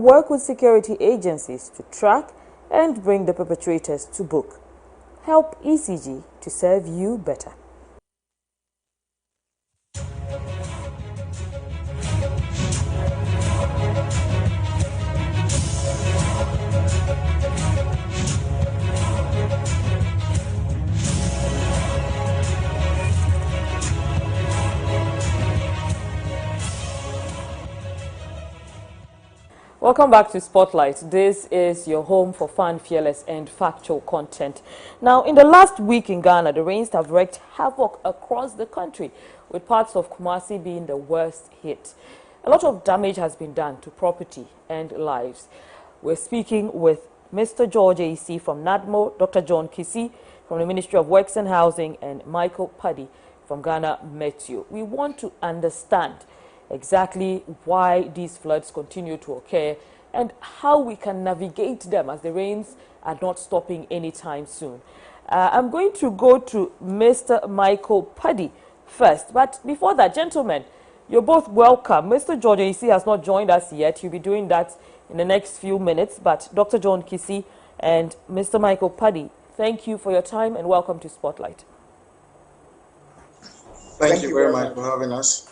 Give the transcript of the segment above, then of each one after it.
Work with security agencies to track and bring the perpetrators to book. Help ECG to serve you better. Welcome back to Spotlight. This is your home for fun, fearless and factual content. Now, in the last week in Ghana, the rains have wreaked havoc across the country, with parts of Kumasi being the worst hit. A lot of damage has been done to property and lives. We're speaking with Mr. George A.C. from NADMO, Dr. John Kisi from the Ministry of Works and Housing, and Michael Paddy from Ghana Meteo. We want to understand exactly why these floods continue to occur and how we can navigate them, as the rains are not stopping anytime soon. I'm going to go to Mr. Michael Paddy first, but before that, gentlemen, you're both welcome. Mr. George A.C. has not joined us yet. He'll be doing that in the next few minutes, but Dr. John Kisi and Mr. Michael Paddy, thank you for your time and welcome to Spotlight. Thank you very much for having us.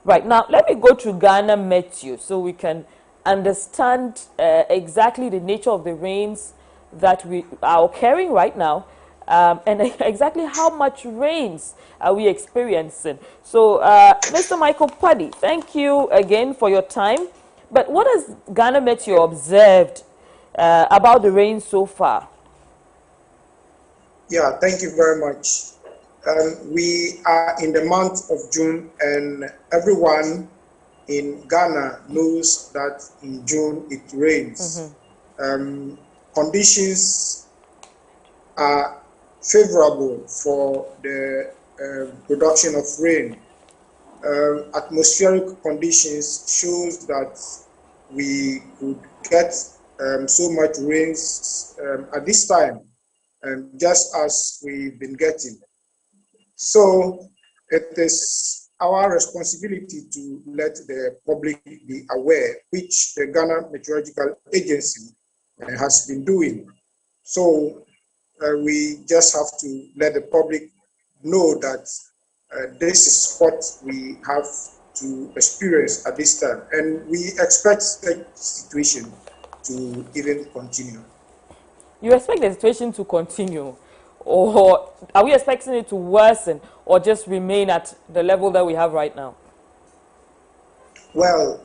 Right, now let me go to Ghana Meteo so we can understand exactly the nature of the rains that we are occurring right now, and exactly how much rains are we experiencing. So, Mr. Michael Paddy, thank you again for your time. But what has Ghana Meteo observed about the rain so far? Yeah, thank you very much. We are in the month of June, and everyone in Ghana knows that in June it rains. Conditions are favorable for the production of rain. Atmospheric conditions shows that we could get so much rains at this time, just as we've been getting. So it is our responsibility to let the public be aware, which the Ghana Meteorological Agency has been doing. So we just have to let the public know that this is what we have to experience at this time, and we expect the situation to even continue. You expect the situation to continue, or are we expecting it to worsen or just remain at the level that we have right now? Well,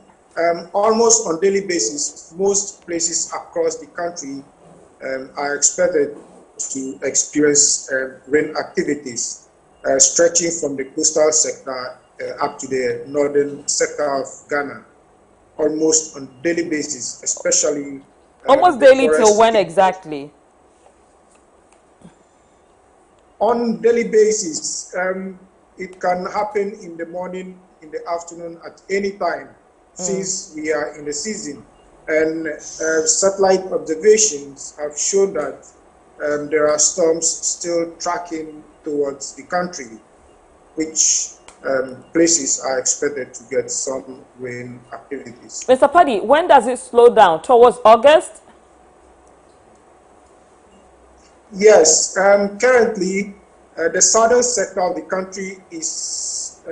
almost on daily basis, most places across the country are expected to experience rain activities stretching from the coastal sector up to the northern sector of Ghana, almost on daily basis, especially almost daily till when exactly? On daily basis, it can happen in the morning, in the afternoon, at any time, since we are in the season. And satellite observations have shown that there are storms still tracking towards the country, which places are expected to get some rain activities. Mr. Paddy, when does it slow down? Towards August? Yes, currently the southern sector of the country is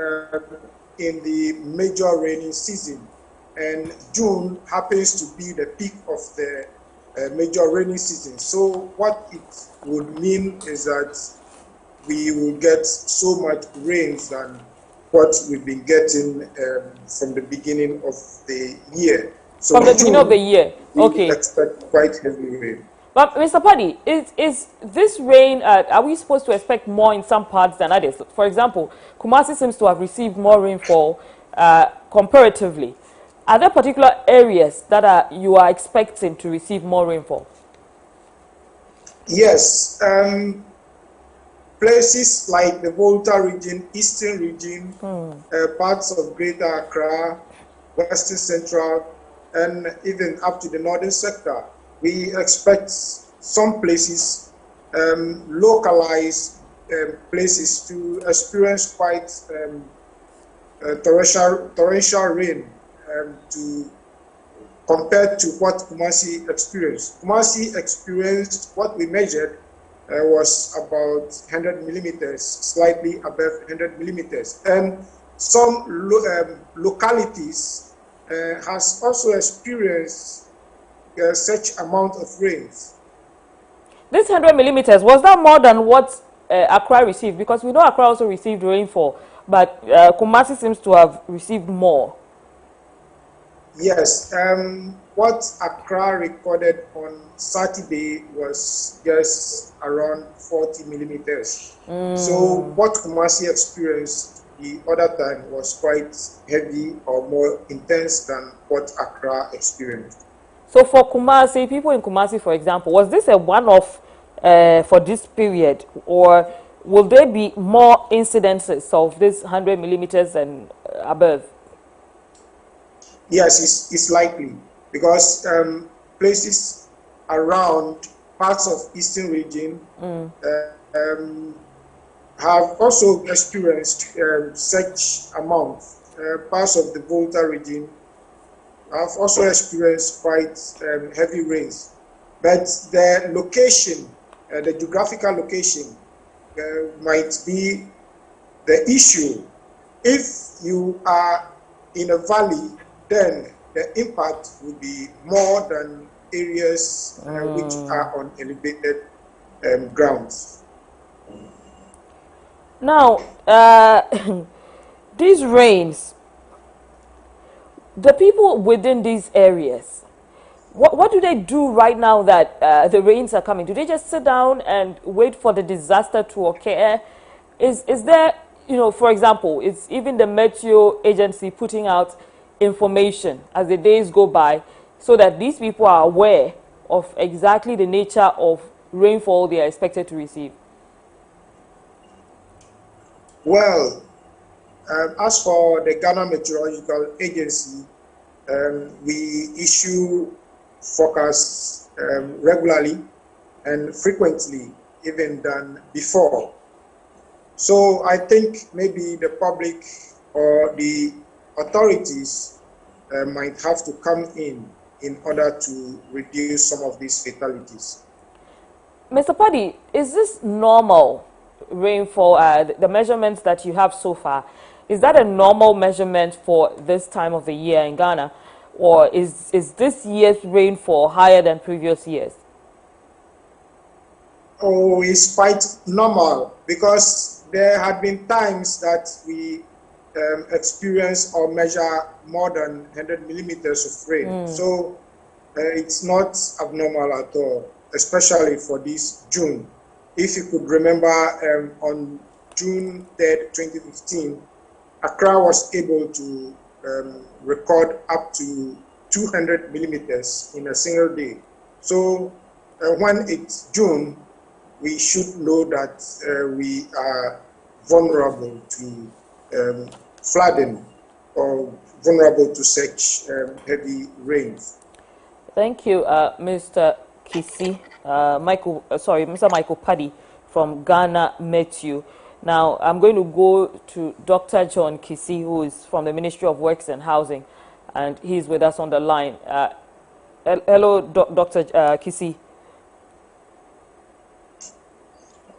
in the major rainy season, and June happens to be the peak of the major rainy season. So what it would mean is that we will get so much rains than what we've been getting from the beginning of the year. So from the beginning of the year, okay. We expect quite heavy rain. But Mr. Paddy, is this rain, are we supposed to expect more in some parts than others? For example, Kumasi seems to have received more rainfall comparatively. Are there particular areas that you are expecting to receive more rainfall? Yes. Places like the Volta region, Eastern region, parts of Greater Accra, Western Central, and even up to the Northern sector. We expect some places, localized places, to experience quite torrential rain to compared to what Kumasi experienced. Kumasi experienced, what we measured was about 100 millimeters, slightly above 100 millimeters. And some localities has also experienced such amount of rains. This 100 millimeters, was that more than what Accra received? Because we know Accra also received rainfall, but Kumasi seems to have received more. Yes, what Accra recorded on Saturday was just around 40 millimeters. So what Kumasi experienced the other time was quite heavy or more intense than what Accra experienced. So for Kumasi, people in Kumasi, for example, was this a one-off for this period, or will there be more incidences of this 100 millimeters and above? Yes, it's likely because places around parts of eastern region have also experienced such amount. Parts of the Volta region have also experienced quite heavy rains. But the location, the geographical location might be the issue. If you are in a valley, then the impact will be more than areas which are on elevated grounds. Now, these rains, the people within these areas, what do they do right now that the rains are coming? Do they just sit down and wait for the disaster to occur? Is there, you know, for example, is even the Meteo agency putting out information as the days go by so that these people are aware of exactly the nature of rainfall they are expected to receive? Well, as for the Ghana Meteorological Agency, we issue forecasts regularly and frequently, even than before. So I think maybe the public or the authorities might have to come in order to reduce some of these fatalities. Mr. Paddy, is this normal rainfall, the measurements that you have so far? Is that a normal measurement for this time of the year in Ghana? Or is this year's rainfall higher than previous years? Oh, it's quite normal because there had been times that we experience or measure more than 100 millimeters of rain. So it's not abnormal at all, especially for this June. If you could remember, on June 3rd, 2015, Accra was able to record up to 200 millimeters in a single day. So when it's June, we should know that we are vulnerable to flooding or vulnerable to such heavy rains. Thank you, Mr. Kisi, Mr. Michael Paddy from Ghana Meteo. Now, I'm going to go to Dr. John Kisi, who is from the Ministry of Works and Housing, and he's with us on the line. Hello, Dr. Kisi.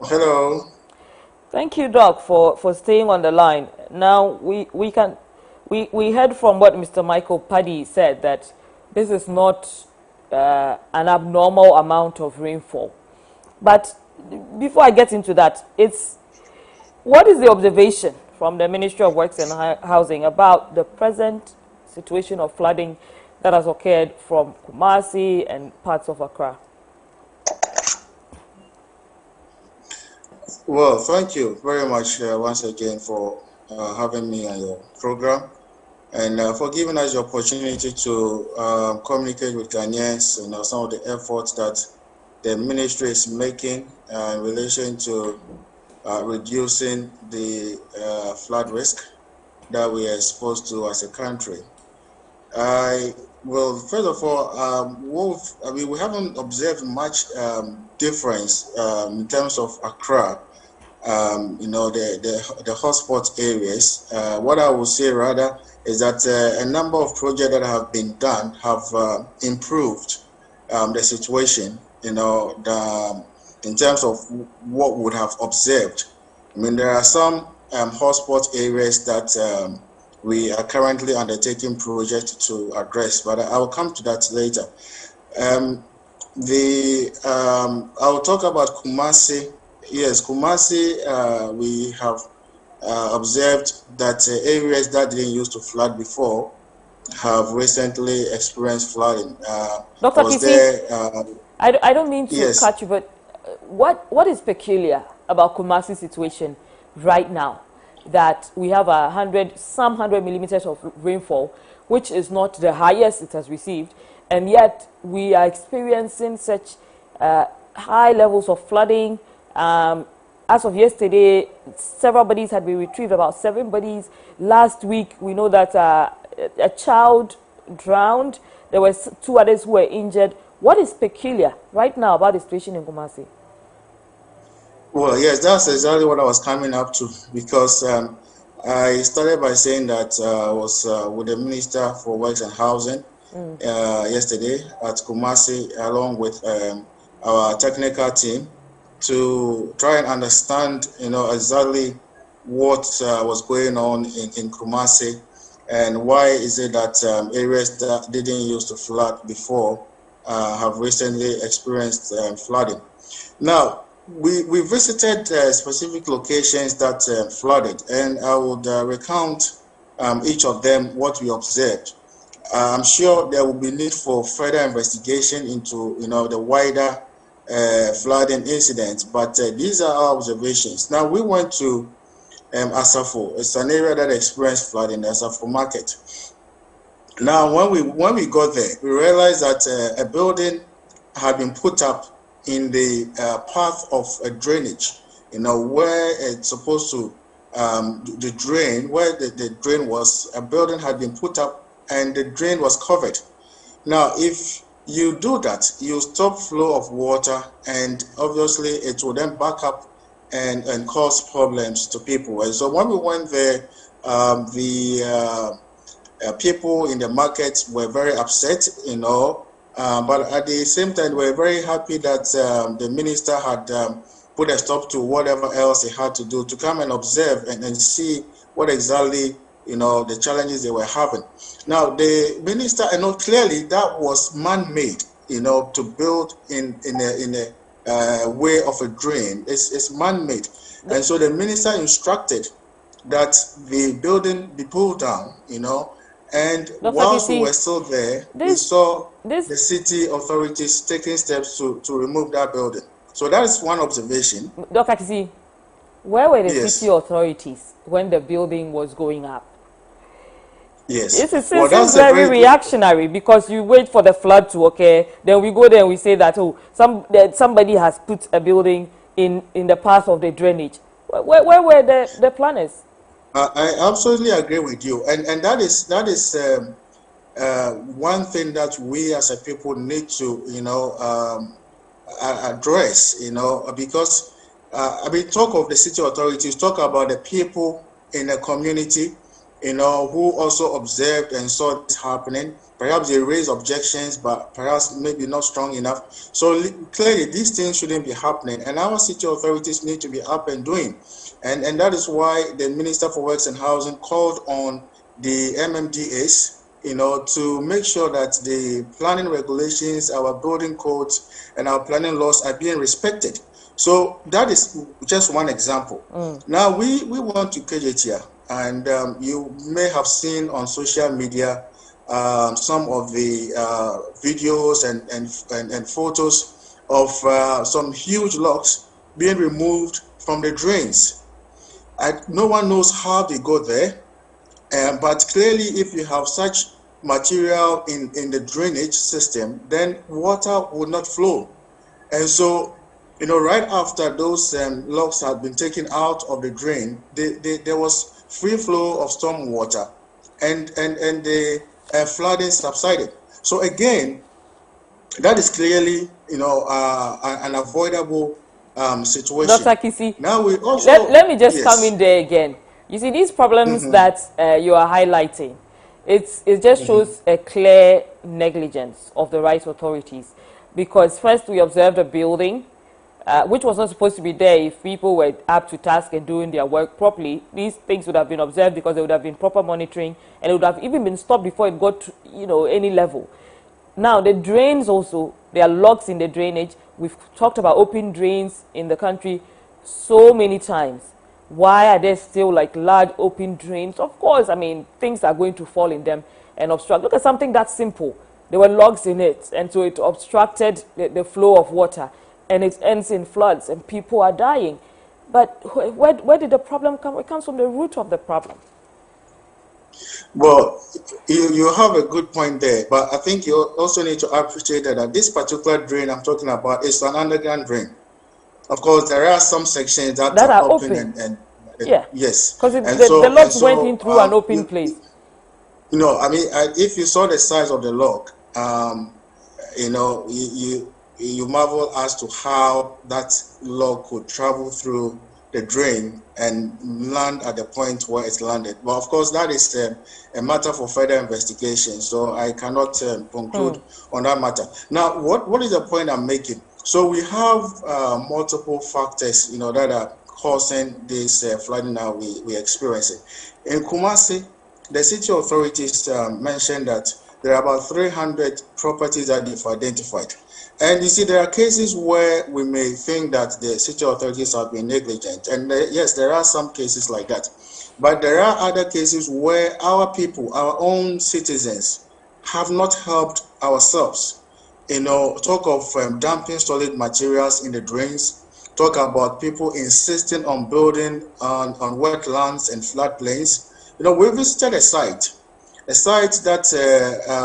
Hello. Thank you, Doc, for staying on the line. Now, we heard from what Mr. Michael Paddy said, that this is not an abnormal amount of rainfall. But before I get into that, what is the observation from the Ministry of Works and Housing about the present situation of flooding that has occurred from Kumasi and parts of Accra? Well, thank you very much once again for having me on your program and for giving us the opportunity to communicate with Ghanaians and some of the efforts that the ministry is making in relation to reducing the flood risk that we are exposed to as a country. Well, first of all, we haven't observed much difference in terms of Accra. The hotspot areas. What I would say rather is that a number of projects that have been done have improved the situation, in terms of what we would have observed. I mean, there are some hotspot areas that we are currently undertaking projects to address, but I will come to that later. I will talk about Kumasi. Yes, Kumasi, we have observed that areas that didn't used to flood before have recently experienced flooding. Dr. Kisi, I don't mean to yes. cut you, but what is peculiar about Kumasi situation right now, that we have some 100 millimeters of rainfall, which is not the highest it has received, and yet we are experiencing such high levels of flooding. As of yesterday, several bodies had been retrieved, about 7 bodies. Last week, we know that a child drowned. There were 2 others who were injured. What is peculiar right now about the situation in Kumasi? Well, yes, that's exactly what I was coming up to, because I started by saying that I was with the Minister for Works and Housing yesterday at Kumasi, along with our technical team, to try and understand, exactly what was going on in Kumasi, and why is it that areas that didn't used to flood before have recently experienced flooding. Now, we visited specific locations that flooded, and I would recount each of them what we observed. I'm sure there will be need for further investigation into the wider flooding incidents, but these are our observations. Now, we went to Asafo. It's an area that experienced flooding, the Asafo market. Now, when we got there, we realized that a building had been put up in the path of a drainage, where it's supposed to, the drain, where the drain was, a building had been put up and the drain was covered. Now, if you do that, you stop flow of water, and obviously it will then back up and cause problems to people. And so when we went there, the people in the market were very upset, but at the same time, we were very happy that the minister had put a stop to whatever else he had to do to come and observe and see what exactly, the challenges they were having. Now, the minister, clearly that was man-made, to build in a way of a drain. It's man-made. And so the minister instructed that the building be pulled down, and Dr. whilst Kisi, we were still there, we saw the city authorities taking steps to remove that building. So that is one observation. Dr. Kisi, where were the Yes. city authorities when the building was going up? Yes. It Well, seems very reactionary, because you wait for the flood to occur, then we go there and we say that, somebody has put a building in the path of the drainage. Where were the planners? I absolutely agree with you, and that is one thing that we as a people need to address, because talk of the city authorities, talk about the people in the community, who also observed and saw this happening. Perhaps they raised objections, but perhaps maybe not strong enough. So clearly these things shouldn't be happening, and our city authorities need to be up and doing. And that is why the Minister for Works and Housing called on the MMDAs, to make sure that the planning regulations, our building codes, and our planning laws are being respected. So that is just one example. Now we want to KJTR, and you may have seen on social media some of the videos and photos of some huge logs being removed from the drains. No one knows how they go there, but clearly if you have such material in the drainage system, then water will not flow. And so, right after those logs had been taken out of the drain, there was free flow of storm water, and the flooding subsided. So again, that is clearly, an avoidable situation. Dr. Kisi, now let me just come in there again. You see, these problems that you are highlighting, it just shows a clear negligence of the right authorities, because first we observed a building which was not supposed to be there. If people were up to task and doing their work properly, these things would have been observed because there would have been proper monitoring, and it would have even been stopped before it got to, any level. Now, the drains also, there are locks in the drainage. We've talked about open drains in the country so many times. Why are there still like large open drains? Of course, I mean, things are going to fall in them and obstruct. Look at something that simple. There were logs in it, and so it obstructed the flow of water, and it ends in floods, and people are dying. But where did the problem come? It comes from the root of the problem. Well, you have a good point there, but I think you also need to appreciate that this particular drain I'm talking about is an underground drain. Of course, there are some sections that are open. And yeah, yes, because the logs went in through an open place. I mean, if you saw the size of the log, you marvel as to how that log could travel through the drain and land at the point where it's landed. But of course, that is a matter for further investigation. So I cannot conclude on that matter. Now, what is the point I'm making? So we have multiple factors, that are causing this flooding that we're experiencing. In Kumasi, the city authorities mentioned that there are about 300 properties that they've identified. And you see, there are cases where we may think that the city authorities have been negligent. And yes, there are some cases like that. But there are other cases where our people, our own citizens, have not helped ourselves. Talk of dumping solid materials in the drains, talk about people insisting on building on wetlands and floodplains. We visited a site that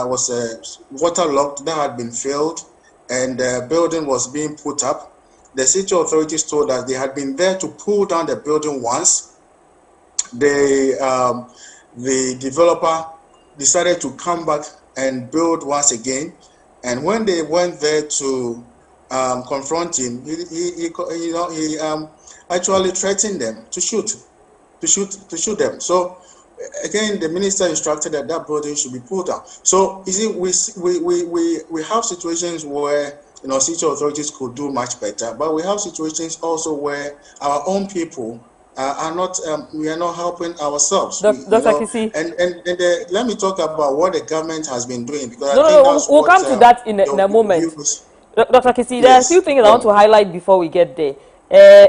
was waterlogged, that had been filled, and the building was being put up. The city authorities told us they had been there to pull down the building once. The developer decided to come back and build once again. And when they went there to confront him, he actually threatened them to shoot them. So again, the minister instructed that building should be pulled down. So you see, we have situations where city authorities could do much better, but we have situations also where our own people are not we are not helping ourselves. Dr. Kisi. And let me talk about what the government has been doing, because I think we'll come to that in a moment. Dr. Kisi, there are a few things I want to highlight before we get there.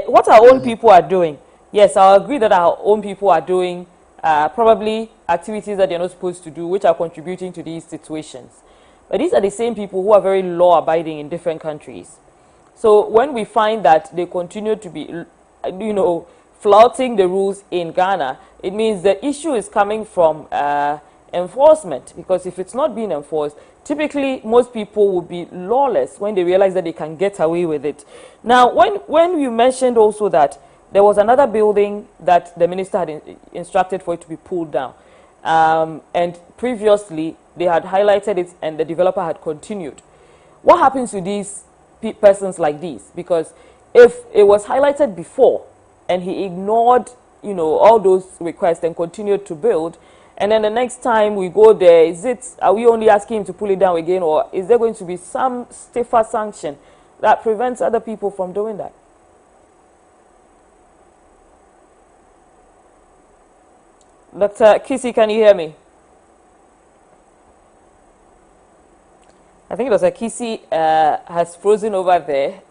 What our own people are doing. Yes, I agree that our own people are doing probably activities that they're not supposed to do, which are contributing to these situations. But these are the same people who are very law-abiding in different countries. So when we find that they continue to be, flouting the rules in Ghana, it means the issue is coming from enforcement. Because if it's not being enforced, typically most people will be lawless when they realize that they can get away with it. Now, when you mentioned also that there was another building that the minister had instructed for it to be pulled down. And previously, they had highlighted it and the developer had continued. What happens to these persons like these? Because if it was highlighted before and he ignored, all those requests and continued to build, and then the next time we go there, are we only asking him to pull it down again, or is there going to be some stiffer sanction that prevents other people from doing that? Dr. Kisi, can you hear me? I think Dr. Kisi has frozen over there.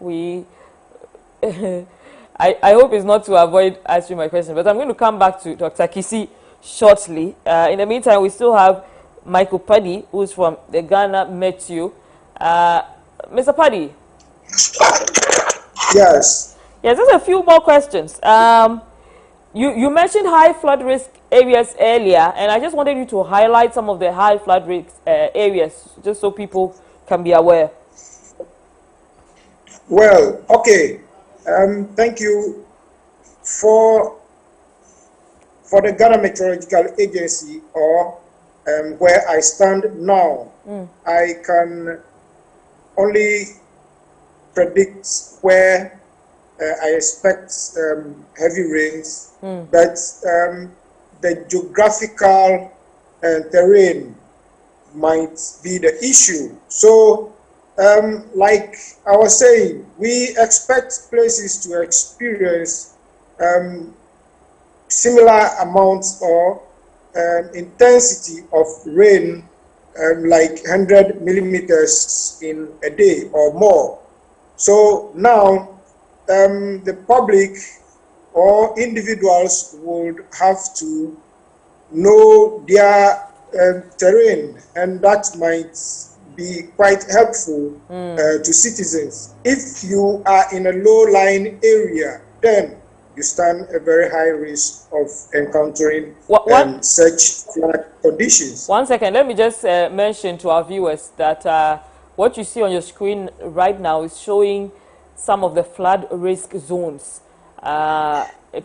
I hope it's not to avoid answering my question, but I'm going to come back to Dr. Kisi shortly. In the meantime, we still have Michael Paddy, who's from the Ghana Meteo. Mr. Paddy? Yes. Yes, there's a few more questions. You mentioned high flood risk areas earlier, and I just wanted you to highlight some of the high flood risk areas, just so people can be aware. Well, okay. Thank you. For the Ghana Meteorological Agency, or where I stand now, I can only predict where I expect heavy rains, but the geographical terrain might be the issue. So, like I was saying, we expect places to experience similar amounts or intensity of rain, like 100 millimeters in a day or more. So now the public or individuals would have to know their terrain, and that might be quite helpful to citizens. If you are in a low-lying area, then you stand a very high risk of encountering such flood conditions. 1 second, let me just mention to our viewers that what you see on your screen right now is showing some of the flood risk zones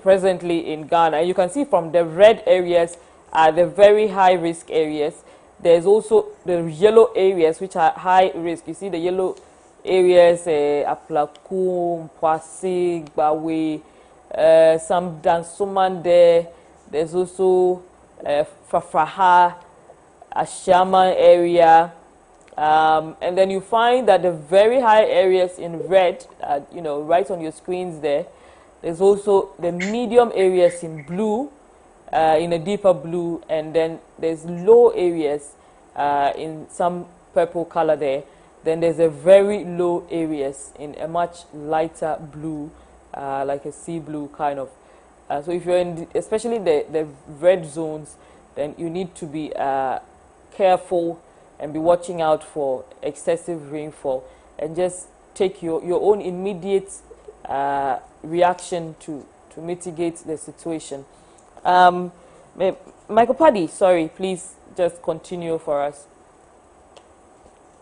presently in Ghana. And you can see from the red areas are the very high risk areas. There's also the yellow areas which are high risk. You see the yellow areas, Aplaku, Mpwasi, Gbawe, some Dansuman there. There's also Fafraha, Ashama area. And then you find that the very high areas in red, you know, right on your screens there. There's also the medium areas in blue, in a deeper blue, and then there's low areas in some purple color there. Then there's a very low areas in a much lighter blue, like a sea blue kind of. So if you're in, especially the red zones, then you need to be careful and be watching out for excessive rainfall, and just take your own immediate reaction to mitigate the situation. Michael Paddy, sorry, please just continue for us.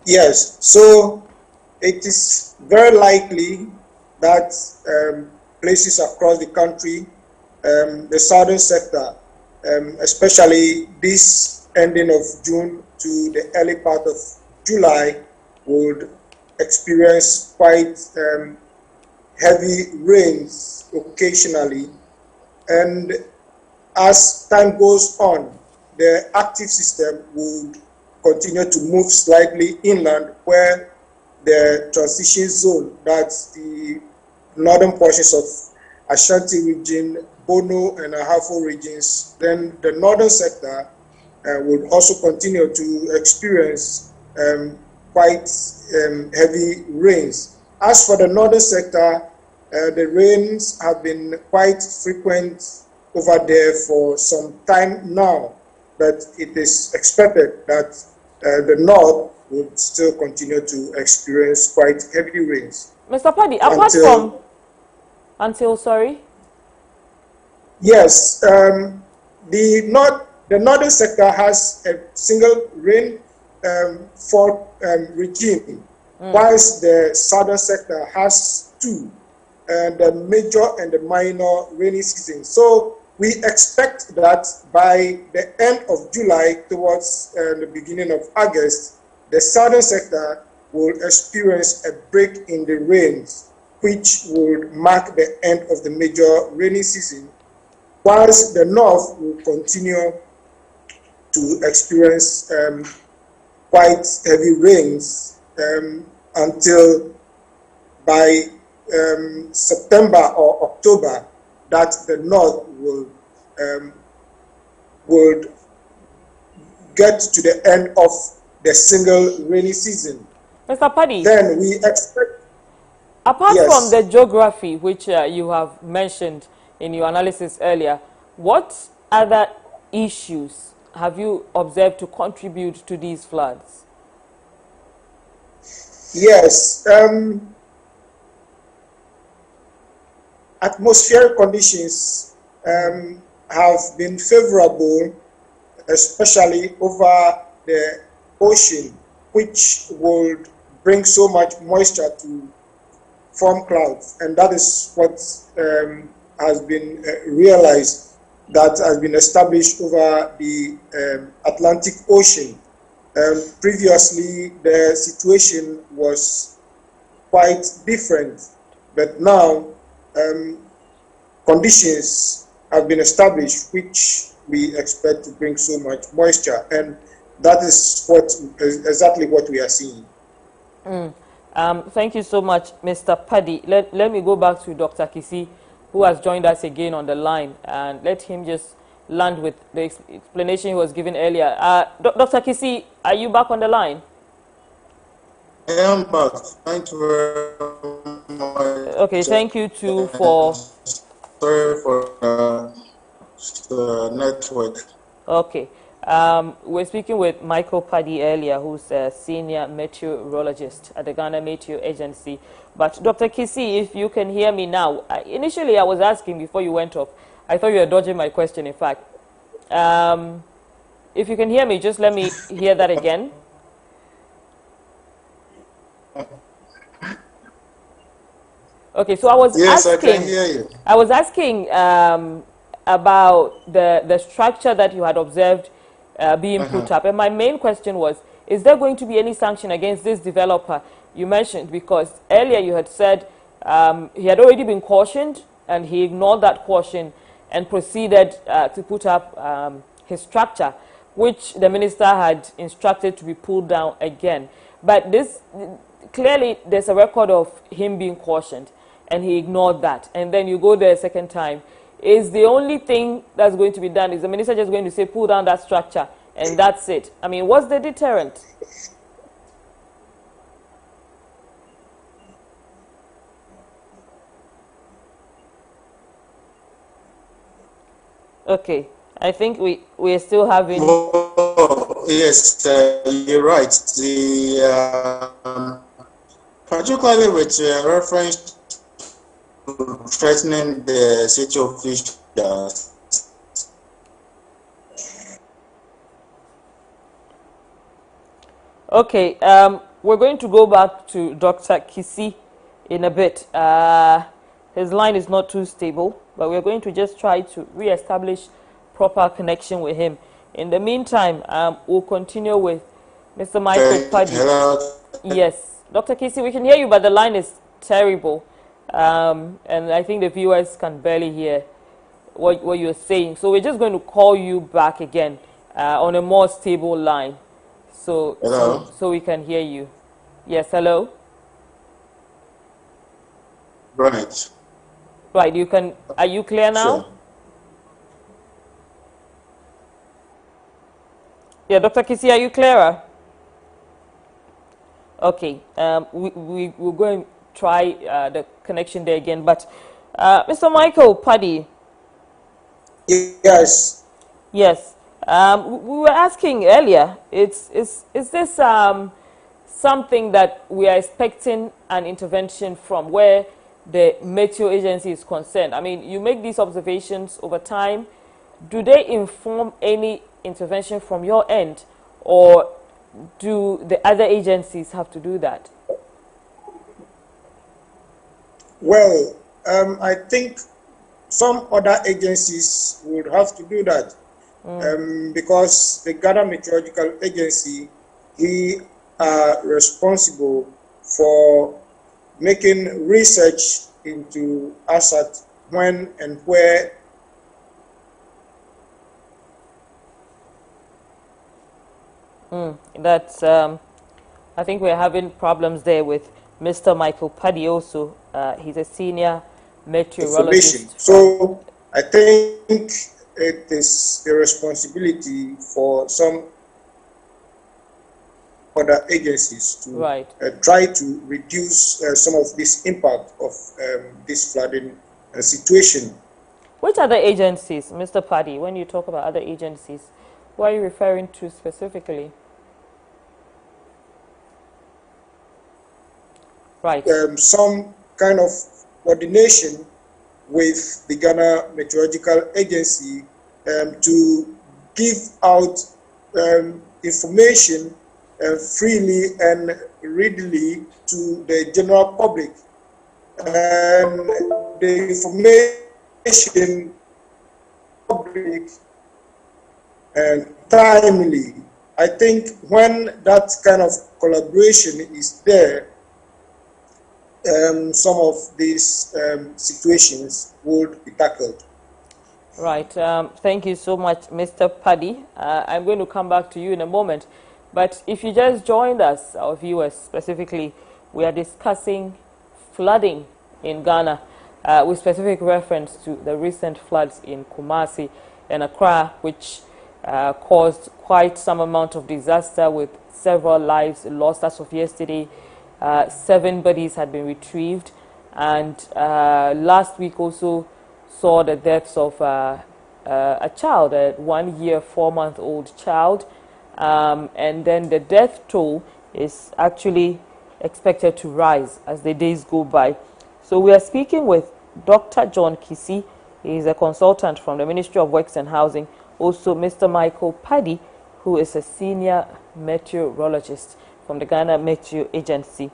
Yes, so it is very likely that places across the country, the southern sector, especially this ending of June to the early part of July, would experience quite heavy rains occasionally. And as time goes on, the active system would continue to move slightly inland, where the transition zone, that's the northern portions of Ashanti region, Bono and Ahafo regions, then the northern sector would also continue to experience quite heavy rains. As for the northern sector, the rains have been quite frequent over there for some time now, but it is expected that the north would still continue to experience quite heavy rains. Mr. Paddy, apart from sorry? Yes, the northern sector has a single rain fall regime, whilst the southern sector has two, the major and the minor rainy season. So we expect that by the end of July towards the beginning of August, the southern sector will experience a break in the rains, which would mark the end of the major rainy season, whilst the north will continue to experience quite heavy rains until by September or October, that the north would get to the end of the single rainy season. Mr. Paddy, then we expect, apart yes, from the geography which you have mentioned in your analysis earlier, what other issues have you observed to contribute to these floods? Yes, atmospheric conditions have been favorable, especially over the ocean, which would bring so much moisture to form clouds, and that is what has been realized, that has been established over the Atlantic Ocean. Previously, the situation was quite different, but now conditions have been established which we expect to bring so much moisture, and that is exactly what we are seeing. Thank you so much, Mr. Paddy. Let me go back to Dr. Kisi, who has joined us again on the line, and let him just land with the explanation he was given earlier. Dr. Kisi, are you back on the line? I am back. Thank you very much. Okay, thank you too for... Sorry for the network. Okay. We're speaking with Michael Paddy earlier, who's a senior meteorologist at the Ghana Meteo Agency. But Dr. Kisi, if you can hear me now, initially I was asking before you went off, I thought you were dodging my question, in fact. If you can hear me, just let me hear that again. Okay, so I was asking... I can hear you. I was asking about the structure that you had observed being put up. And my main question was, is there going to be any sanction against this developer you mentioned? Because earlier you had said he had already been cautioned and he ignored that caution and proceeded to put up his structure, which the minister had instructed to be pulled down again. But this, clearly there's a record of him being cautioned and he ignored that. And then you go there a second time. Is the only thing that's going to be done, is the minister just going to say, pull down that structure, and that's it? I mean, what's the deterrent? Okay, I think we are still having... Oh, yes, you're right. Particularly with reference to threatening the city officials. Okay, we're going to go back to Dr. Kisi in a bit. His line is not too stable, but we're going to just try to re-establish proper connection with him. In the meantime, we'll continue with Mr. Michael Paddy. Hello. Yes, Dr. Kisi, we can hear you, but the line is terrible. And I think the viewers can barely hear what you're saying. So we're just going to call you back again on a more stable line. So we can hear you. Yes, hello? Right. Right, you can... Are you clear now? Sure. Yeah, Dr. Kisi, are you clearer? Okay, we're going to try the connection there again. But Mr. Michael Paddy. Yes. Yes. We were asking earlier, is this something that we are expecting an intervention from where the Meteo Agency is concerned? I mean, you make these observations over time. Do they inform any intervention from your end, or do the other agencies have to do that? Well, I think some other agencies would have to do that. Because the Ghana Meteorological Agency, he are responsible for making research into hazard when and where That's I think we're having problems there with Mr. Michael Paddy also. He's a senior meteorologist. So I think it is a responsibility for some other agencies to try to reduce some of this impact of this flooding situation. Which other agencies, Mr. Paddy, when you talk about other agencies, what are you referring to specifically? Right. Some kind of coordination with the Ghana Meteorological Agency to give out information freely and readily to the general public. And the information public and timely. I think when that kind of collaboration is there, some of these situations would be tackled. Right. Thank you so much, Mr. Paddy. I'm going to come back to you in a moment. But if you just joined us, our viewers specifically, we are discussing flooding in Ghana with specific reference to the recent floods in Kumasi and Accra, which caused quite some amount of disaster with several lives lost. As of yesterday, 7 bodies had been retrieved, and last week also saw the deaths of a child, a 1 year, 4-month-old child, and then the death toll is actually expected to rise as the days go by. So we are speaking with Dr. John Kisi. He is a consultant from the Ministry of Works and Housing. Also, Mr. Michael Paddy, who is a senior meteorologist from the Ghana Meteo Agency.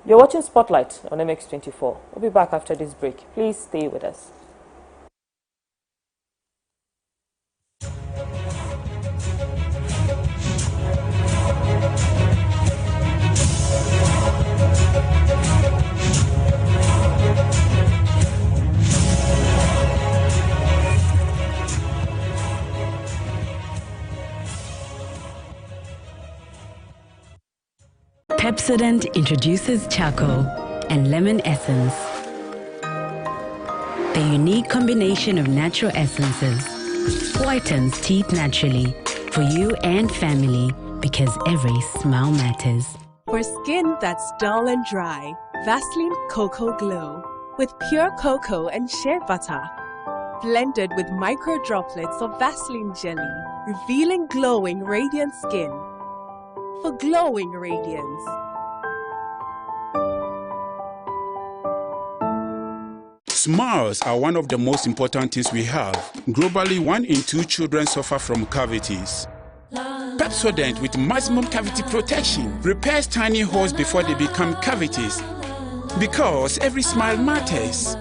You're watching Spotlight on MX24. We'll be back after this break. Please stay with us. Pepsodent introduces charcoal and lemon essence. The unique combination of natural essences whitens teeth naturally for you and family because every smile matters. For skin that's dull and dry, Vaseline Cocoa Glow with pure cocoa and shea butter, blended with micro droplets of Vaseline jelly, revealing glowing radiant skin for glowing radiance. Smiles are one of the most important things we have. Globally, 1 in 2 children suffer from cavities. Pepsodent with maximum cavity protection repairs tiny holes before they become cavities. Because every smile matters.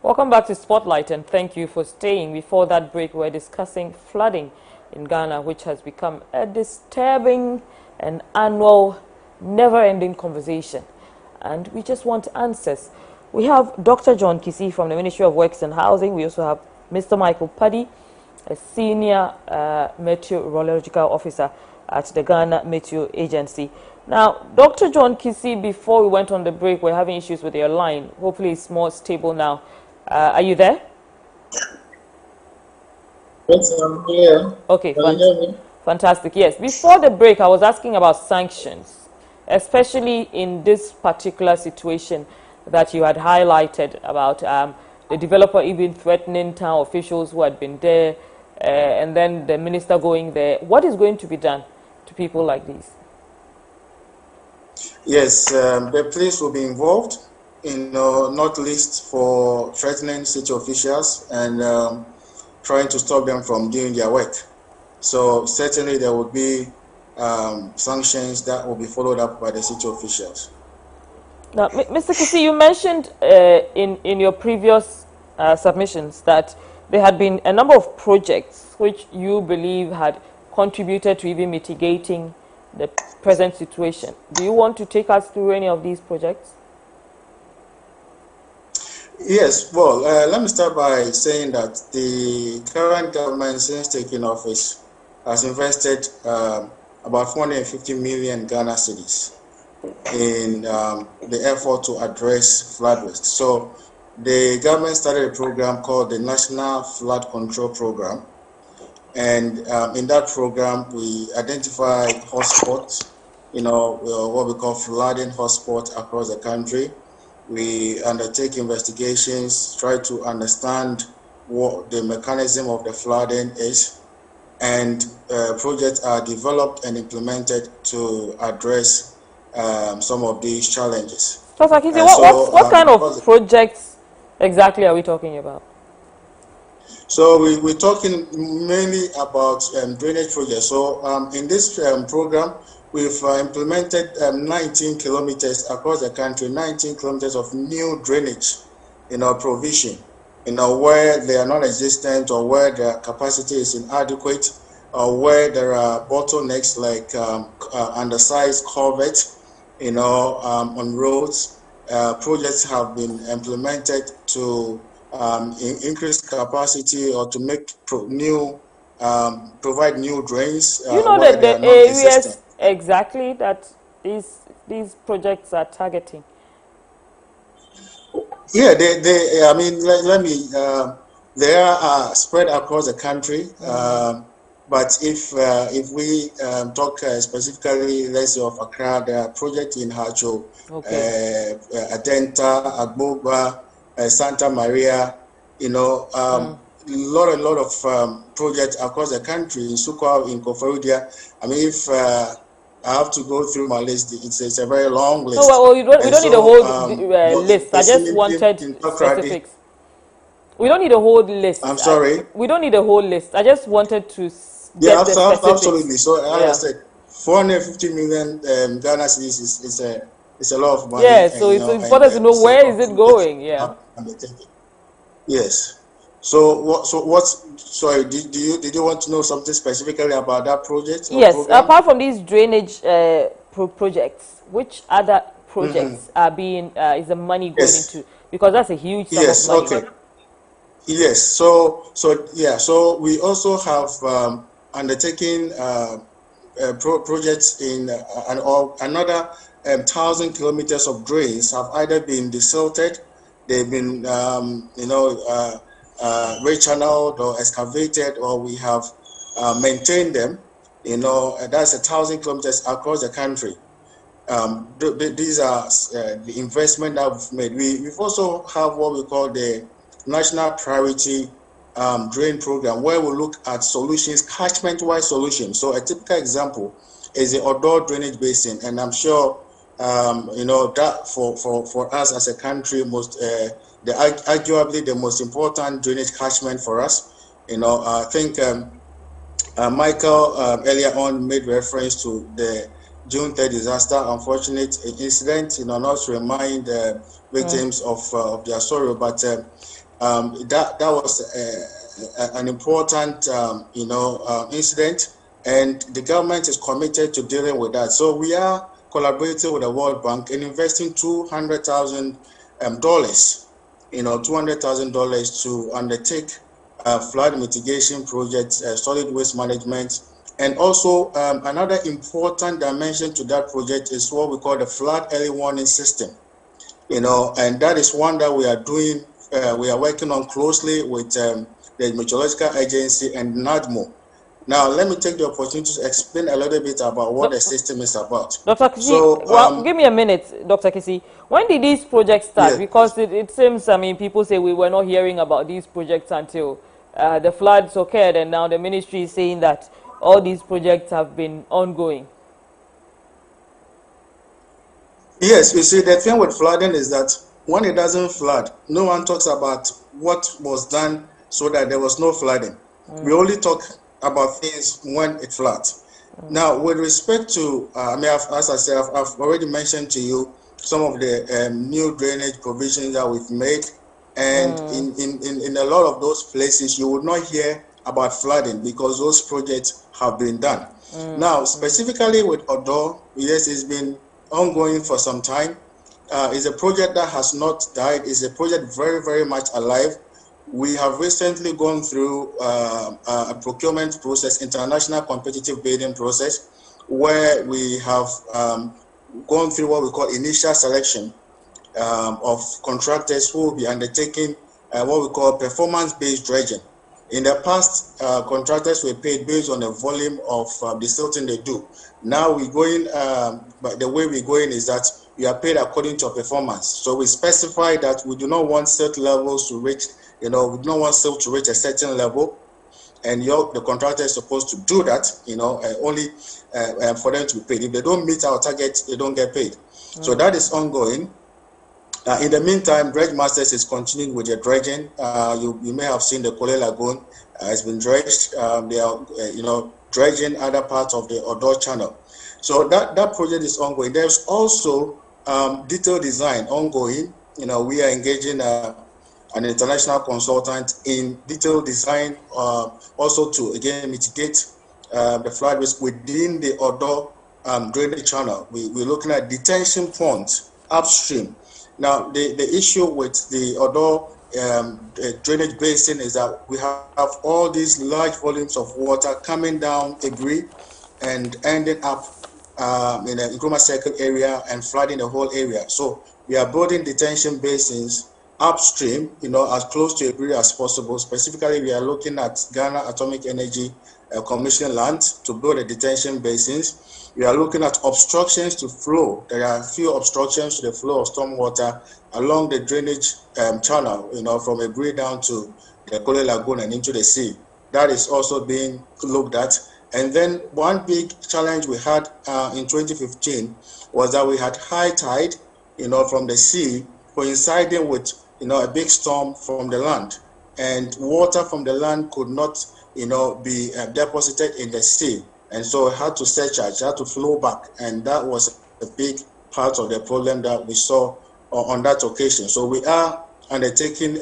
Welcome back to Spotlight, and thank you for staying. Before that break, we were discussing flooding in Ghana, which has become a disturbing and annual, never-ending conversation. And we just want answers. We have Dr. John Kisi from the Ministry of Works and Housing. We also have Mr. Michael Paddy, a senior meteorological officer at the Ghana Meteo Agency. Now, Dr. John Kisi, before we went on the break, we're having issues with your line. Hopefully it's more stable now. Are you there? Yes, I'm here. Okay, fantastic. Yes, before the break, I was asking about sanctions, especially in this particular situation that you had highlighted about the developer even threatening town officials who had been there, and then the minister going there. What is going to be done to people like these? Yes, the police will be involved, not least for threatening city officials and trying to stop them from doing their work. So certainly there will be sanctions that will be followed up by the city officials. Now, Mr. Kisi, you mentioned in your previous submissions that there had been a number of projects which you believe had contributed to even mitigating the present situation. Do you want to take us through any of these projects? Yes, well, let me start by saying that the current government, since taking office, has invested about 450 million Ghana cedis in the effort to address flood risk. So the government started a program called the National Flood Control Program. And in that program, we identified hotspots, what we call flooding hotspots across the country. We undertake investigations, try to understand what the mechanism of the flooding is, and projects are developed and implemented to address some of these challenges. Professor Kisi, what kind of projects exactly are we talking about? So we're talking mainly about drainage projects. So in this program, we've implemented 19 kilometers across the country, 19 kilometers of new drainage, provision, where they are non-existent or where the capacity is inadequate or where there are bottlenecks like undersized culverts, on roads. Projects have been implemented to increase capacity or to make provide new drains Do you know where that they are the non-existent. areas exactly that these projects are targeting? Yeah, I mean, let me. They are spread across the country. But if we talk specifically, let's say of Accra, there are projects in Hacho, Okay. Adenta, Agbogba, Santa Maria. A lot of projects across the country in Sukwa, in Koforidua. I mean, if I have to go through my list, it's a very long list. No, well, we don't need a whole list. I just in wanted Tokradi. specifics. We don't need a whole list. I'm sorry. We don't need a whole list. I just wanted to Yeah, get the specifics. absolutely. So as I said, 450 million Ghana cedis is a lot of money. Yeah, so it's important to know where is it going. Yeah. Yes. So sorry, did you want to know something specifically about that project? Yes. Program? Apart from these drainage projects, which other projects are being is the money going into? Because that's a huge sum of money. Okay. Yes. So we also have undertaking projects in another 1,000 kilometers of drains have either been desilted, they've been rechanneled or excavated, or we have maintained them. That's 1,000 kilometers across the country. These are the investment that we've made. We've also have what we call the National Priority Drain Program, where we look at solutions, catchment-wise solutions. So a typical example is the Odo Drainage Basin, and I'm sure that for us as a country, arguably the most important drainage catchment for us. I think Michael earlier on made reference to the June 3rd disaster, unfortunate incident. Not to remind victims of their sorrow, but that was an important incident, and the government is committed to dealing with that. So we are collaborating with the World Bank and investing $200,000, $200,000 to undertake flood mitigation projects, solid waste management, and also another important dimension to that project is what we call the flood early warning system. And that is one that we are doing. We are working on closely with the Meteorological Agency and NADMO. Now, let me take the opportunity to explain a little bit about what the system is about. Dr. Kisi, give me a minute, Dr. Kisi. When did these projects start? Yes. Because it seems, people say we were not hearing about these projects until the floods occurred, and now the ministry is saying that all these projects have been ongoing. Yes, you see, the thing with flooding is that when it doesn't flood, no one talks about what was done so that there was no flooding. We only talk about things when it floods. Now, with respect to, as I said, I've already mentioned to you some of the new drainage provisions that we've made, and in a lot of those places, you would not hear about flooding because those projects have been done. Now, specifically with Odo, yes, it's been ongoing for some time. It's a project that has not died. It's a project very, very much alive. We have recently gone through a procurement process, international competitive bidding process, where we have gone through what we call initial selection of contractors who will be undertaking what we call performance-based dredging. In the past, contractors were paid based on the volume of the silting they do. Now we're going, but the way we're going is that we are paid according to performance. So we specify that we do not want silt levels to reach, we do not want silt to reach a certain level, and the contractor is supposed to do that, only for them to be paid. If they don't meet our target, they don't get paid. So that is ongoing. In the meantime, Dredge Masters is continuing with their dredging. You may have seen the Kole Lagoon has been dredged. They are, dredging other parts of the Odo Channel. So that project is ongoing. There's also detailed design ongoing. We are engaging an international consultant in detailed design, also to again mitigate the flood risk within the Odo drainage channel. We're looking at detention ponds upstream. Now, the issue with the Odo drainage basin is that we have all these large volumes of water coming down Ebri and ending up in the Nkrumah Circle area and flooding the whole area. So we are building detention basins upstream, as close to Ebri as possible. Specifically, we are looking at Ghana Atomic Energy commission land to build the detention basins. We are looking at obstructions to flow. There are a few obstructions to the flow of stormwater along the drainage channel, from Ebri down to the Kole Lagoon and into the sea. That is also being looked at. And then one big challenge we had in 2015 was that we had high tide, from the sea coinciding with, a big storm from the land. And water from the land could not, be deposited in the sea. And so it had to surcharge, it had to flow back. And that was a big part of the problem that we saw on that occasion. So we are undertaking,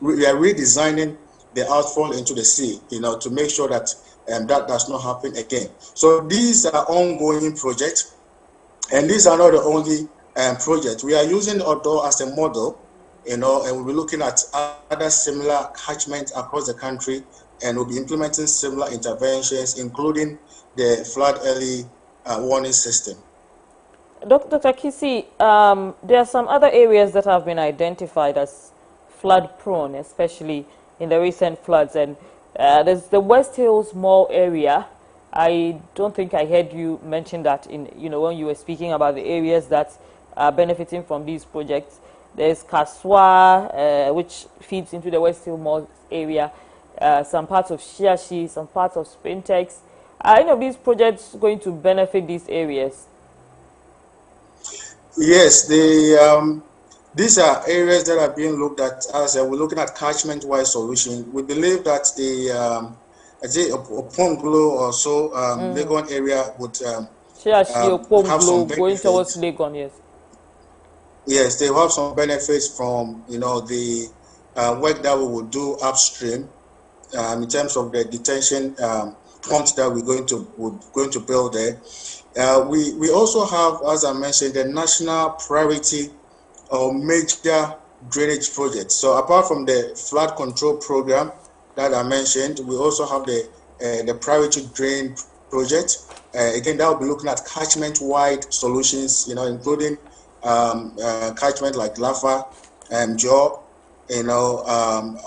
we are redesigning the outfall into the sea, to make sure that that does not happen again. So these are ongoing projects, and these are not the only projects. We are using Odo as a model, and we'll be looking at other similar catchments across the country, and we'll be implementing similar interventions, including the flood early warning system. Dr. Kisi, there are some other areas that have been identified as flood prone, especially in the recent floods, and there's the West Hills Mall area. I don't think I heard you mention that in, when you were speaking about the areas that are benefiting from these projects. There's Kaswa, which feeds into the West Hill Mall area, some parts of Shiashi, some parts of Sprintex. Are any of these projects going to benefit these areas? Yes, these are areas that are being looked at as we're looking at catchment-wide solution. We believe that the Oponglo or so Legon area would have some benefits. Going towards Legon, yes. Yes, they have some benefits from the work that we will do upstream in terms of the detention ponds that we're going to build there. We also have, as I mentioned, the national priority or major drainage projects. So apart from the flood control program that I mentioned, we also have the priority drain project. Again, that will be looking at catchment-wide solutions, including catchment like Lafa and Jaw,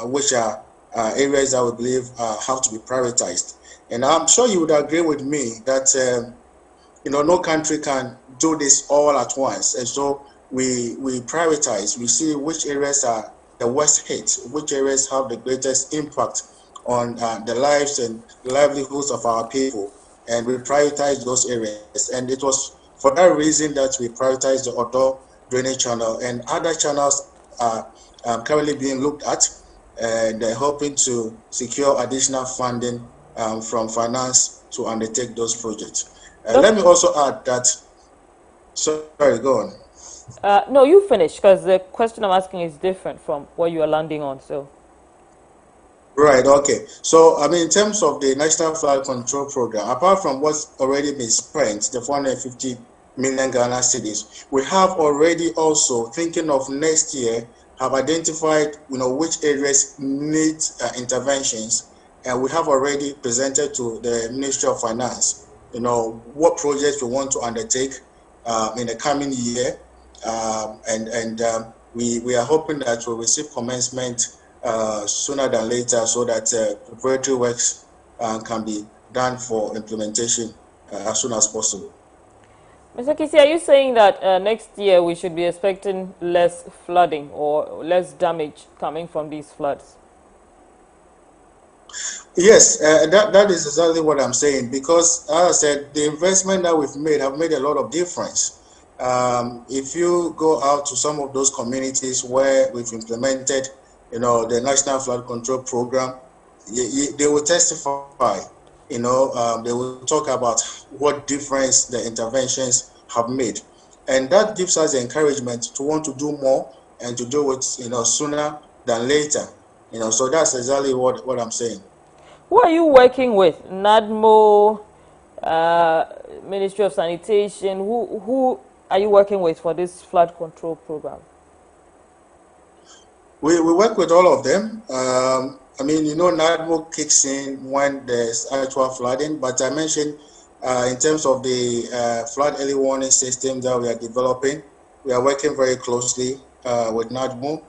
which are areas that we believe have to be prioritized. And I'm sure you would agree with me that no country can do this all at once. And so we prioritize. We see which areas are the worst hit, which areas have the greatest impact on the lives and livelihoods of our people, and we prioritize those areas. And it was for that reason that we prioritize the Odo drainage channel, and other channels are currently being looked at, and they're hoping to secure additional funding from finance to undertake those projects. Let me also add that, sorry, go on. No, you finish, because the question I'm asking is different from what you are landing on. So, right, okay. So, I mean, in terms of the National Flood Control Program, apart from what's already been spent, the 450 million Ghana cedis, we have already also, thinking of next year, have identified, which areas need interventions, and we have already presented to the Ministry of Finance, what projects we want to undertake in the coming year. We are hoping that we'll receive commencement sooner than later, so that preparatory works can be done for implementation as soon as possible. Mr. Kisi, are you saying that next year we should be expecting less flooding or less damage coming from these floods? Yes, that is exactly what I'm saying, because as I said, the investment that we've made have made a lot of difference. If you go out to some of those communities where we've implemented, the National Flood Control Program, they will testify, they will talk about what difference the interventions have made. And that gives us the encouragement to want to do more and to do it, sooner than later. So that's exactly what I'm saying. Who are you working with? NADMO, Ministry of Sanitation. Who are you working with for this flood control program? We work with all of them. NADMO kicks in when there's actual flooding, but I mentioned in terms of the flood early warning system that we are developing, we are working very closely with NADMO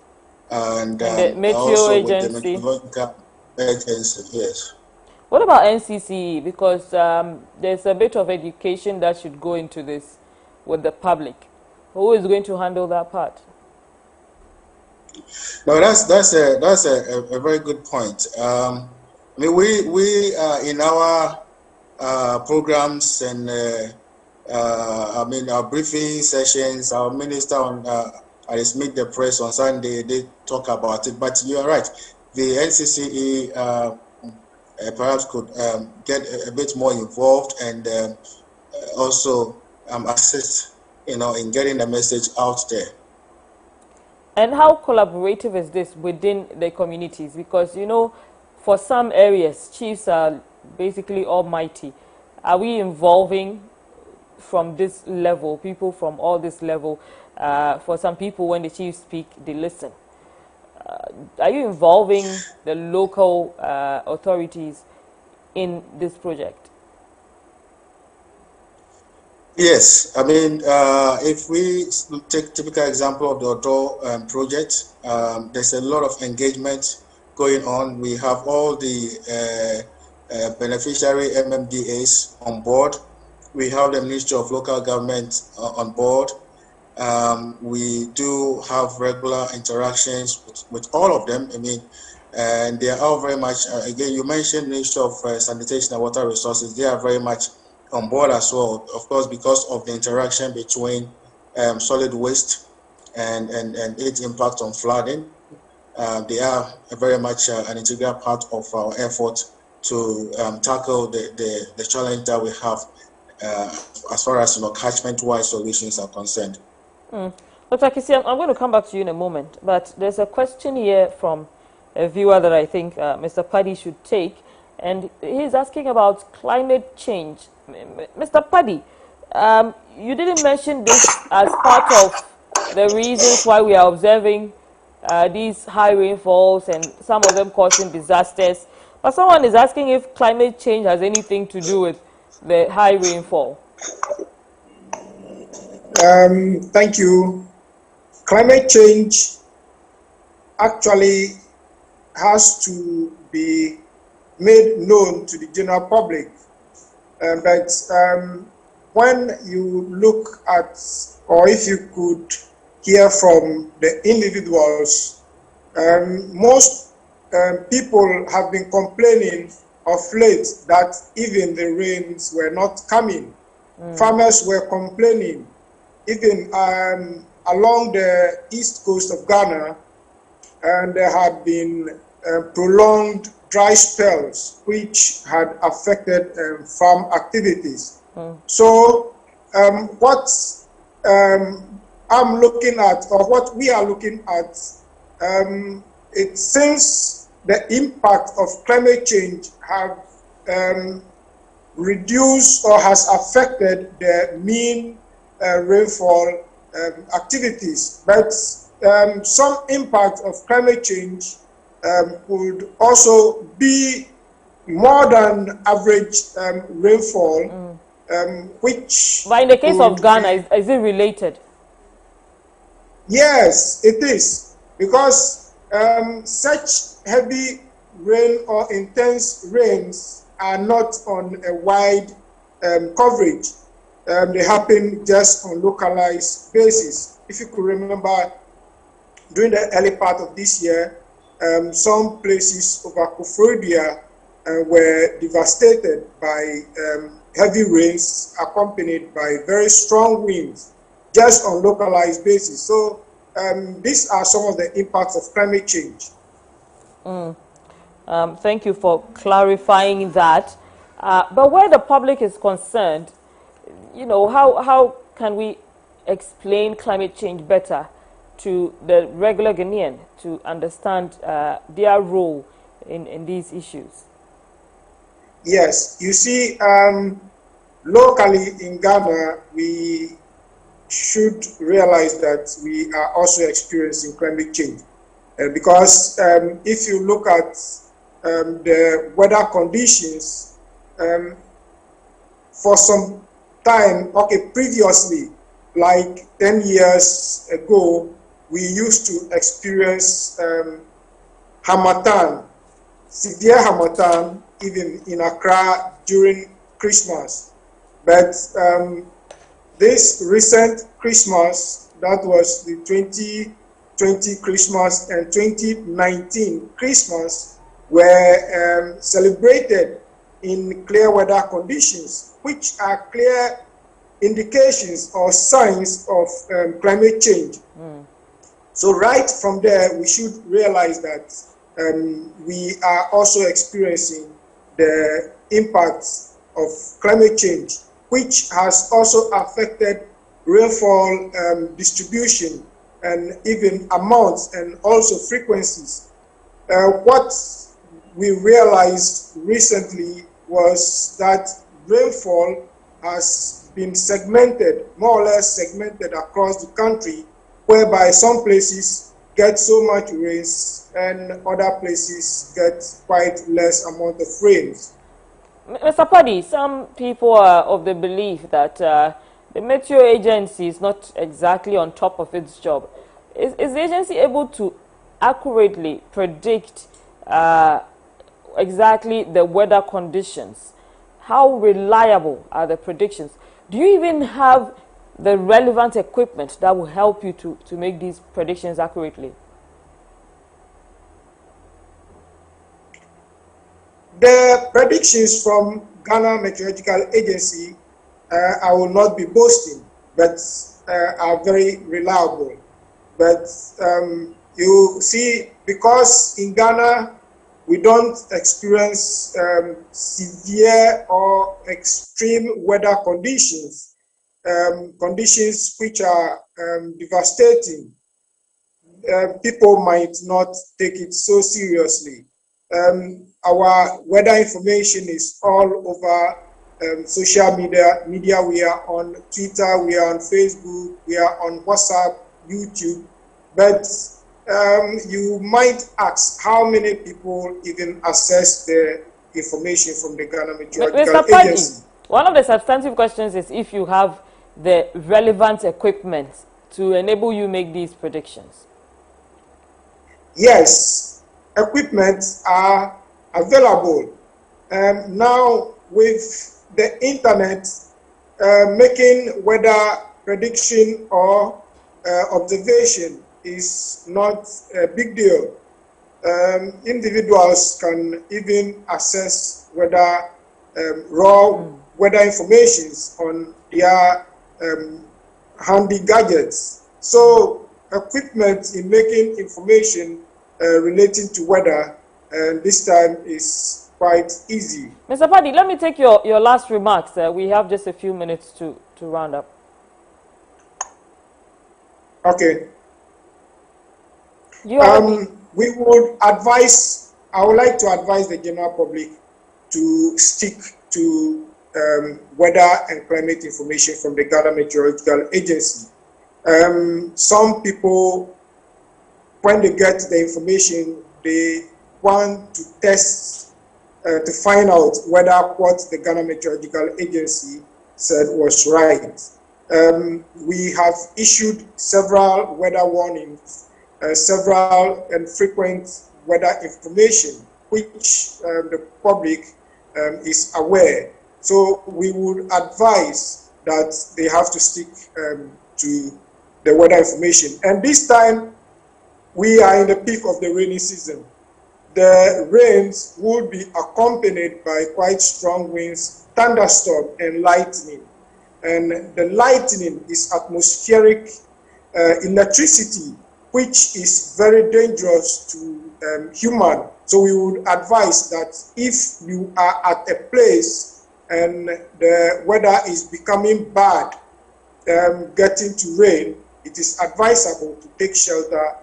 and the Meteo also Agency. With the Meteorological Agency, yes. What about NCCE? Because there's a bit of education that should go into this with the public. Who is going to handle that part? No, that's a very good point. We in our programs and our briefing sessions, our minister on at his Meet the Press on Sunday, they talk about it. But you are right, the NCCE perhaps could get a bit more involved and also assist, in getting the message out there. And how collaborative is this within the communities? Because, for some areas, chiefs are basically almighty. Are we involving from this level, people from all this level? For some people, when the chiefs speak, they listen. Are you involving the local authorities in this project? Yes, if we take typical example of the Odo project, there's a lot of engagement going on. We have all the beneficiary MMDAs on board. We have the Ministry of Local Government on board. We do have regular interactions with all of them. And they are all very much, again, you mentioned Ministry of Sanitation and Water Resources. They are very much on board as well, of course, because of the interaction between solid waste and its impact on flooding. They are very much an integral part of our effort to tackle the challenge that we have as far as catchment-wise solutions are concerned. Dr. Kisi, I'm going to come back to you in a moment, but there's a question here from a viewer that I think Mr. Paddy should take, and he's asking about climate change. Mr. Paddy, you didn't mention this as part of the reasons why we are observing these high rainfalls and some of them causing disasters. But someone is asking if climate change has anything to do with the high rainfall. Thank you. Climate change actually has to be made known to the general public. But when you look at, or if you could hear from the individuals, most people have been complaining of late that even the rains were not coming. Farmers were complaining. Even along the east coast of Ghana, and there had been prolonged dry spells which had affected farm activities. So what I'm looking at, or what we are looking at, it seems the impact of climate change have reduced or has affected the mean rainfall activities, but some impact of climate change would also be more than average rainfall, which... But in the case of Ghana, is it related? Yes, it is, because such heavy rain or intense rains are not on a wide coverage. They happen just on localized basis. If you could remember, during the early part of this year, some places of Akufo-Addo were devastated by heavy rains accompanied by very strong winds, just on localized basis. So these are some of the impacts of climate change. Thank you for clarifying that. But where the public is concerned, you know, how can we explain climate change better to the regular Ghanaian to understand their role in these issues? Yes, you see, locally in Ghana, we should realize that we are also experiencing climate change. Because if you look at the weather conditions, for some time, okay, previously, like 10 years ago, we used to experience harmattan, severe harmattan, even in Accra during Christmas. But this recent Christmas, that was the 2020 Christmas and 2019 Christmas, were celebrated in clear weather conditions, which are clear indications or signs of climate change. So right from there, we should realize that we are also experiencing the impacts of climate change, which has also affected rainfall distribution and even amounts and also frequencies. What we realized recently was that rainfall has been segmented, more or less segmented across the country, whereby some places get so much rains and other places get quite less amount of rains. Mr. Paddy, some people are of the belief that the Meteo Agency is not exactly on top of its job. Is the agency able to accurately predict exactly the weather conditions? How reliable are the predictions? Do you even have the relevant equipment that will help you to make these predictions accurately? The predictions from Ghana Meteorological Agency, I will not be boasting, but are very reliable. But you see, because in Ghana, we don't experience severe or extreme weather conditions, conditions which are devastating. People might not take it so seriously. Our weather information is all over social media. We are on Twitter, we are on Facebook, we are on WhatsApp, YouTube. But you might ask how many people even access the information from the Ghana Meteorological Agency. One of the substantive questions is if you have the relevant equipment to enable you make these predictions. Yes, equipment are available. Now with the internet, making weather prediction or observation is not a big deal. Individuals can even access weather, raw weather informations on their handy gadgets. So equipment in making information relating to weather this time is quite easy. Mr. Paddy, let me take your last remarks. We have just a few minutes to round up. Okay. We would advise, I would like to advise the general public to stick to weather and climate information from the Ghana Meteorological Agency. Some people, when they get the information, they want to test to find out whether what the Ghana Meteorological Agency said was right. We have issued several weather warnings, several and frequent weather information, which the public is aware. So we would advise that they have to stick to the weather information. And this time, we are in the peak of the rainy season. The rains will be accompanied by quite strong winds, thunderstorm, and lightning. And the lightning is atmospheric electricity, which is very dangerous to human. So we would advise that if you are at a place and the weather is becoming bad, getting to rain, it is advisable to take shelter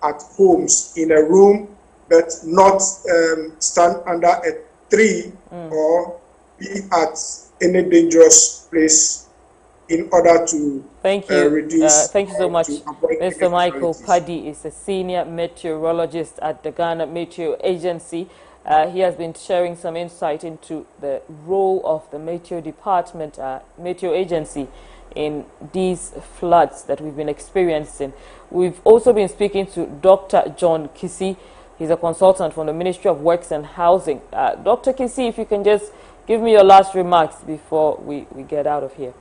at homes in a room, but not stand under a tree or be at any dangerous place in order to reduce. Thank you so much. Mr. Michael Paddy is a senior meteorologist at the Ghana Meteo Agency. He has been sharing some insight into the role of the Meteo Department, Meteo Agency, in these floods that we've been experiencing. We've also been speaking to Dr. John Kisi. He's a consultant from the Ministry of Works and Housing. Dr. Kisi, if you can just give me your last remarks before we get out of here.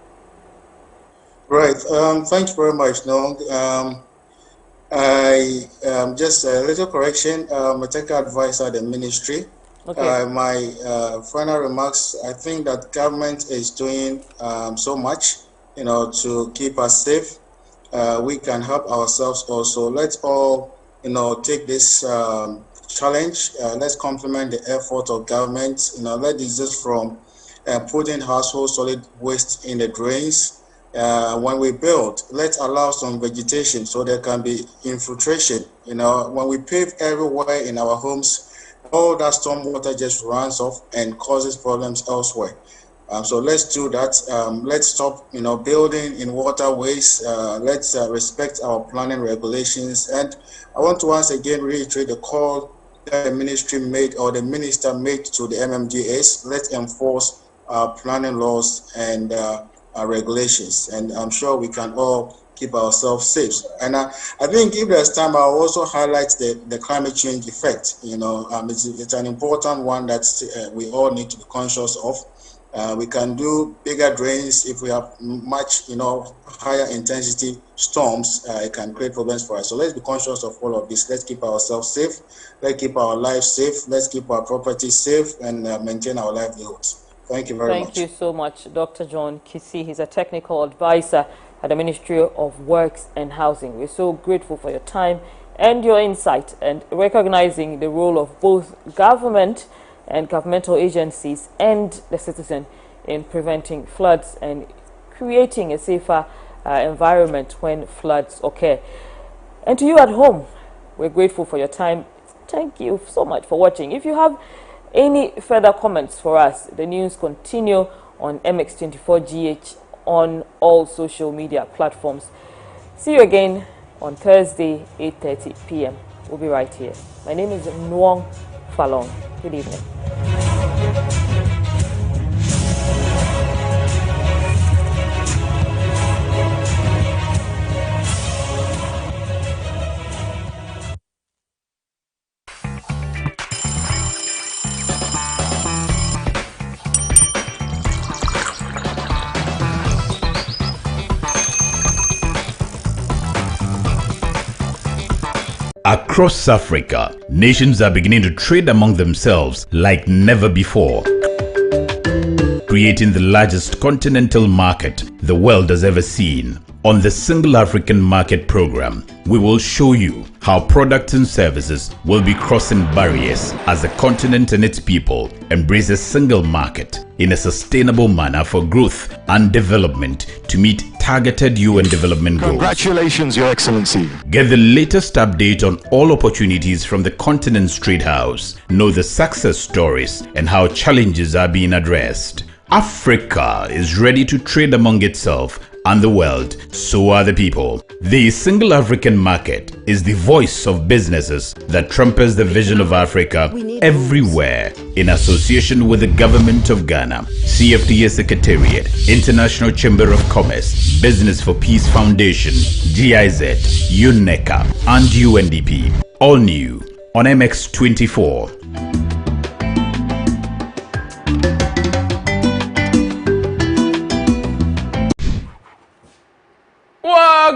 Right. Thanks very much, Nong. I just a little correction. I'm a technical advisor at the ministry. Okay. My final remarks, I think that government is doing so much, to keep us safe. We can help ourselves also. Let's all, take this challenge. Let's complement the effort of government. Let's desist from putting household solid waste in the drains. When we build, let's allow some vegetation so there can be infiltration. When we pave everywhere in our homes, all that storm water just runs off and causes problems elsewhere. So let's do that. Let's stop, building in waterways. Let's respect our planning regulations. And I want to once again reiterate the call that the ministry made, or the minister made, to the MMDAs. Let's enforce our planning laws and our regulations, and I'm sure we can all keep ourselves safe. And I think if there's time, I'll also highlight the climate change effect. It's an important one that we all need to be conscious of. We can do bigger drains. If we have much, higher intensity storms, it can create problems for us. So let's be conscious of all of this. Let's keep ourselves safe. Let's keep our lives safe. Let's keep our properties safe and maintain our livelihoods. Thank you very much. Thank you so much, Dr. John Kisi. He's a technical advisor at the Ministry of Works and Housing. We're so grateful for your time and your insight, and recognizing the role of both government and governmental agencies and the citizen in preventing floods and creating a safer environment when floods occur. And to you at home, we're grateful for your time. Thank you so much for watching. If you have any further comments for us, the news continue on MX24GH on all social media platforms. See you again on Thursday, 8:30 p.m. We'll be right here. My name is Nwong Falong. Good evening. Across Africa, nations are beginning to trade among themselves like never before, creating the largest continental market the world has ever seen. On the Single African Market Program, we will show you how products and services will be crossing barriers as the continent and its people embrace a single market in a sustainable manner for growth and development to meet targeted UN development goals. Congratulations, Your Excellency. Get the latest update on all opportunities from the Continent's Trade House. Know the success stories and how challenges are being addressed. Africa is ready to trade among itself and the world, so are the people. The Single African Market is the voice of businesses that trumpets the vision of Africa everywhere, in association with the Government of Ghana, CFTA Secretariat, International Chamber of Commerce, Business for Peace Foundation, GIZ, UNECA, and UNDP. All new on MX24.